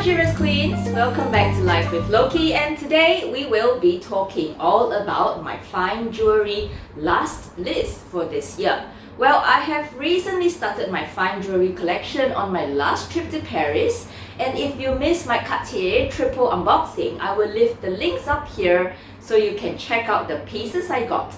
Jewelers Queens, welcome back to Life with Lokie, and today we will be talking all about my fine jewelry last list for this year. Well, I have recently started my fine jewelry collection on my last trip to Paris, and if you missed my Cartier triple unboxing, I will leave the links up here so you can check out the pieces I got.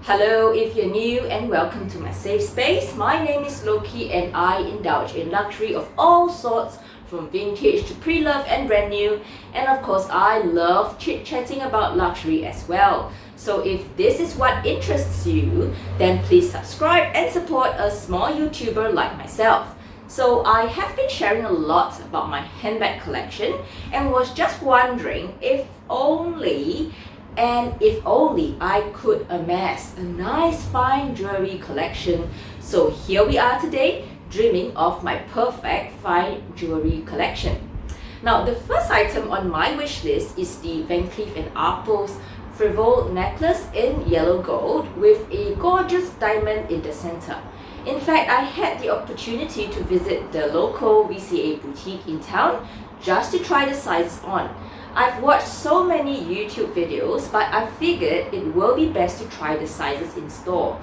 Hello if you're new and welcome to my safe space. My name is Lokie and I indulge in luxury of all sorts, from vintage to pre-loved and brand new, and of course I love chit-chatting about luxury as well. So if this is what interests you, then please subscribe and support a small YouTuber like myself. So I have been sharing a lot about my handbag collection and was just wondering if only I could amass a nice fine jewelry collection. So here we are today, dreaming of my perfect fine jewelry collection. Now, the first item on my wish list is the Van Cleef & Arpels Frivole necklace in yellow gold with a gorgeous diamond in the center. In fact, I had the opportunity to visit the local VCA boutique in town just to try the sizes on. I've watched so many YouTube videos, but I figured it will be best to try the sizes in store.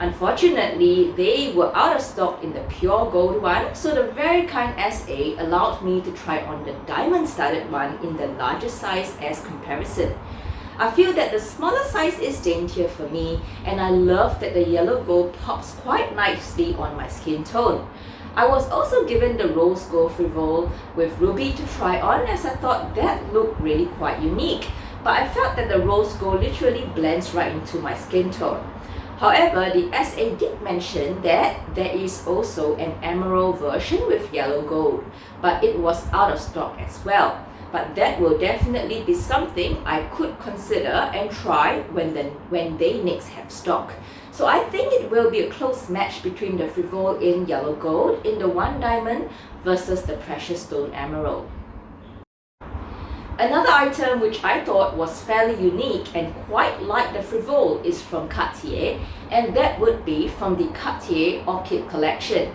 Unfortunately, they were out of stock in the pure gold one, so the very kind SA allowed me to try on the diamond studded one in the larger size as comparison. I feel that the smaller size is daintier for me, and I love that the yellow gold pops quite nicely on my skin tone. I was also given the rose gold frivole with ruby to try on, as I thought that looked really quite unique, but I felt that the rose gold literally blends right into my skin tone. However, the SA did mention that there is also an emerald version with yellow gold, but it was out of stock as well. But that will definitely be something I could consider and try when they next have stock. So I think it will be a close match between the frivole in yellow gold in the one diamond versus the precious stone emerald. Another item which I thought was fairly unique and quite like the frivole is from Cartier, and that would be from the Cartier Orchid collection.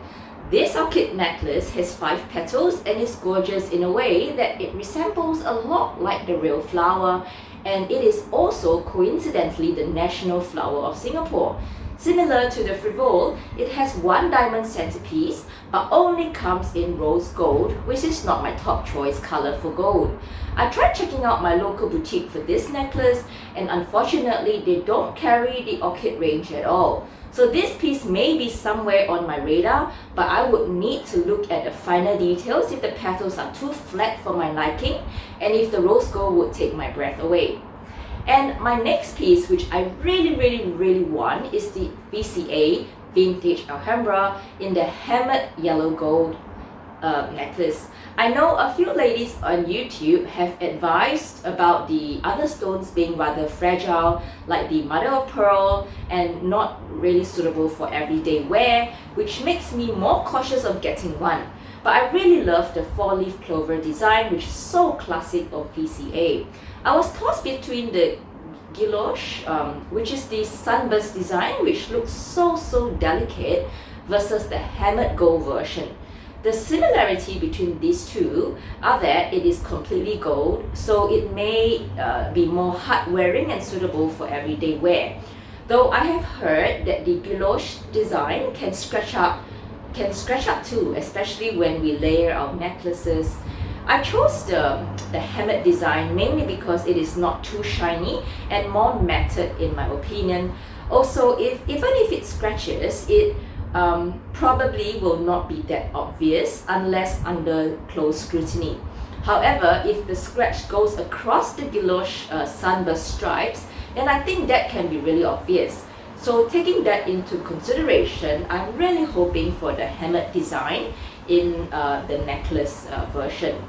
This orchid necklace has 5 petals and is gorgeous in a way that it resembles a lot like the real flower, and it is also coincidentally the national flower of Singapore. Similar to the frivole, it has one diamond centerpiece but only comes in rose gold, which is not my top choice color for gold. I tried checking out my local boutique for this necklace, and unfortunately they don't carry the orchid range at all. So this piece may be somewhere on my radar, but I would need to look at the finer details if the petals are too flat for my liking and if the rose gold would take my breath away. And my next piece, which I really want, is the VCA Vintage Alhambra in the Hamlet yellow gold necklace. I know a few ladies on YouTube have advised about the other stones being rather fragile, like the mother of pearl, and not really suitable for everyday wear, which makes me more cautious of getting one. But I really love the 4-leaf clover design, which is so classic of VCA. I was tossed between the Guilloche, which is the sunburst design, which looks so delicate, versus the Hamlet gold version. The similarity between these two are that it is completely gold, so it may be more hard wearing and suitable for everyday wear. Though I have heard that the Guilloche design can scratch up too, especially when we layer our necklaces. I chose the Hamlet design mainly because it is not too shiny and more matted in my opinion. Also, even if it scratches, it probably will not be that obvious unless under close scrutiny. However, if the scratch goes across the Guilloche sunburst stripes, then I think that can be really obvious. So taking that into consideration, I'm really hoping for the Hamlet design in the necklace version.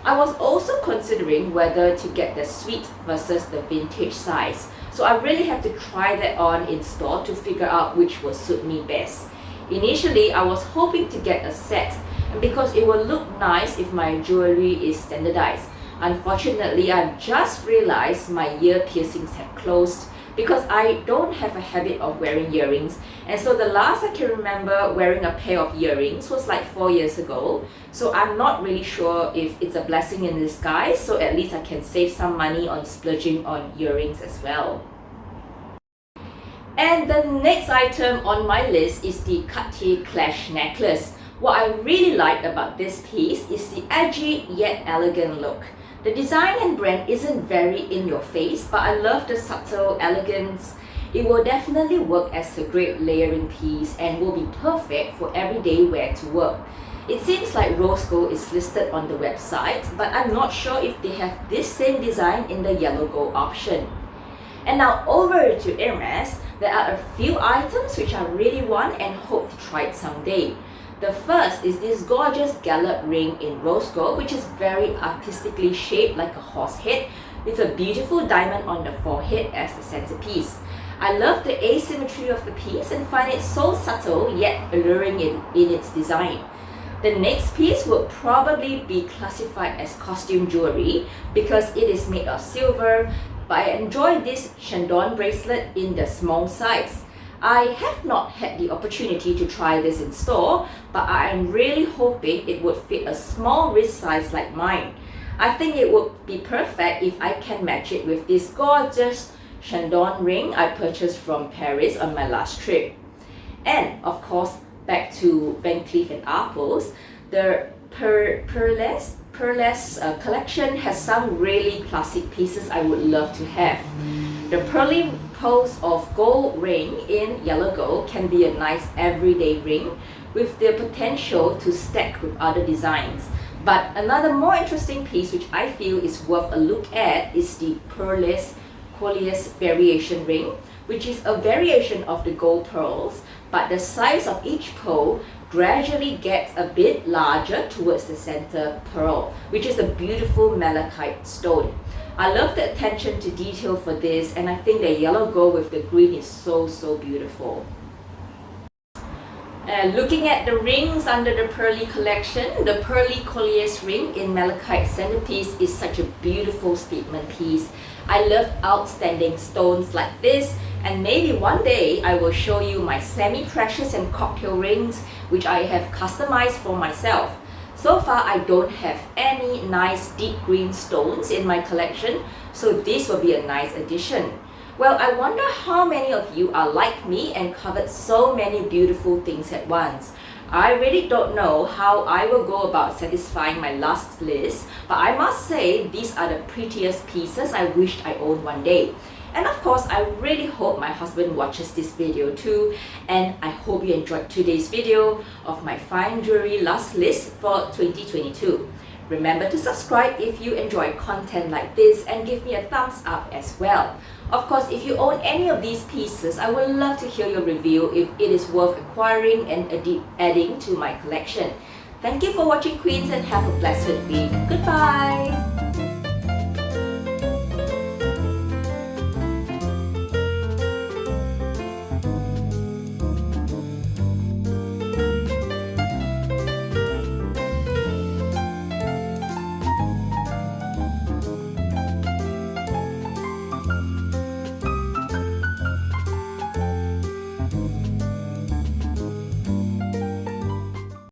I was also considering whether to get the suite versus the vintage size. So I really have to try that on in store to figure out which will suit me best. Initially, I was hoping to get a set because it will look nice if my jewelry is standardized. Unfortunately, I've just realized my ear piercings have closed. because I don't have a habit of wearing earrings, and so the last I can remember wearing a pair of earrings was like 4 years ago. So I'm not really sure if it's a blessing in disguise, so at least I can save some money on splurging on earrings as well. And the next item on my list is the Cartier Clash necklace. What I really like about this piece is the edgy yet elegant look. The design and brand isn't very in your face, but I love the subtle elegance. It will definitely work as a great layering piece and will be perfect for everyday wear to work. It seems like rose gold is listed on the website, but I'm not sure if they have this same design in the yellow gold option. And now over to Hermes, there are a few items which I really want and hope to try it someday. The first is this gorgeous Gallop Ring in rose gold, which is very artistically shaped like a horse head with a beautiful diamond on the forehead as the centerpiece. I love the asymmetry of the piece and find it so subtle yet alluring in its design. The next piece would probably be classified as costume jewelry because it is made of silver, but I enjoy this Chandon bracelet in the small size. I have not had the opportunity to try this in store, but I am really hoping it would fit a small wrist size like mine. I think it would be perfect if I can match it with this gorgeous Chandon ring I purchased from Paris on my last trip. And of course, back to Van Cleef & Arpels, the Pearlesque collection has some really classic pieces I would love to have. The pearly pearls of gold ring in yellow gold can be a nice everyday ring with the potential to stack with other designs. But another more interesting piece which I feel is worth a look at is the Pearlesque Colliers variation ring, which is a variation of the gold pearls, but the size of each pearl gradually gets a bit larger towards the center pearl, which is a beautiful malachite stone. I love the attention to detail for this, and I think the yellow gold with the green is so beautiful. Looking at the rings under the Pearly collection, the Pearly Collier's ring in malachite centerpiece is such a beautiful statement piece. I love outstanding stones like this, and maybe one day I will show you my semi-precious and cocktail rings which I have customized for myself. So far I don't have any nice deep green stones in my collection, so this will be a nice addition. Well, I wonder how many of you are like me and covered so many beautiful things at once. I really don't know how I will go about satisfying my last list, but I must say these are the prettiest pieces I wished I owned one day. And of course, I really hope my husband watches this video too, and I hope you enjoyed today's video of my fine jewelry last list for 2022. Remember to subscribe if you enjoy content like this and give me a thumbs up as well. Of course, if you own any of these pieces, I would love to hear your review if it is worth acquiring and adding to my collection. Thank you for watching, Queens, and have a blessed week. Goodbye!